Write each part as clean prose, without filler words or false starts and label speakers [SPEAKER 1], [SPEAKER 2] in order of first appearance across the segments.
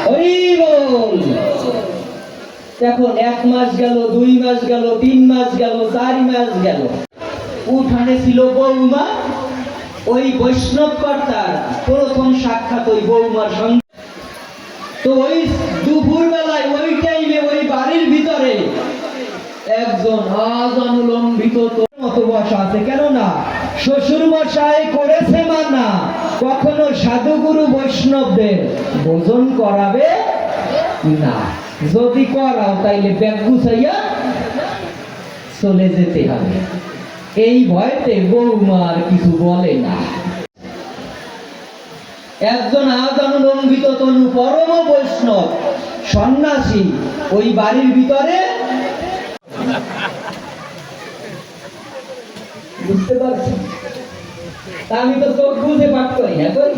[SPEAKER 1] হরি বল। এখন 1 মাস গেল, 2 মাস গেল, 3 মাস গেল, 4 মাস গেল। উঠানে ছিল বৌমা। ওই বৈষ্ণব কর্তার প্রথম সাক্ষাৎ ওই বৌমার সঙ্গে। তো ওই দুপুর বেলায় ওই টাইমে ওই বাড়ির ভিতরে একজন আজানুলম্বিত মতো বসা আছে। কেননা শ্বশুর মশাই করেছে মানা কখনো সাধুগুরু বৈষ্ণবদের ভোজন করাবে না। যদি করাও তাইলে ব্যাগ গুছাইয়া চলে যেতে হবে। এই ভয়তে বৌমা আর কিছু বলে না। একজন আজানুলম্বিত তনু পরম বৈষ্ণব সন্ন্যাসী ওই বাড়ির ভিতরে, বুঝতে পারছেন? আমি তো চোখ বুঝে পাঠ করি না, করি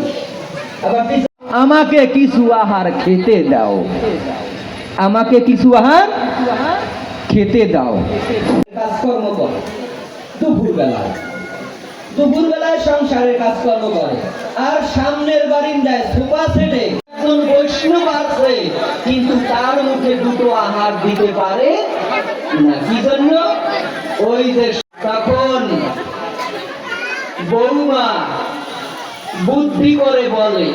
[SPEAKER 1] আবার আমাকে কিছু আহার খেতে দাও, আমাকে কিছু আহার খেতে দাও। কাজকর্ম করে দুপুর বেলায় সংসারের কাজকর্ম করে। আর সামনের বারিন্দায় সোফা সেটে একজন বৈষ্ণব আছে, কিন্তু তার মুখে দুটো আহার দিতে পারে না। কি জন্য? ওই যে তখন বৌমা বুদ্ধি করে বলে,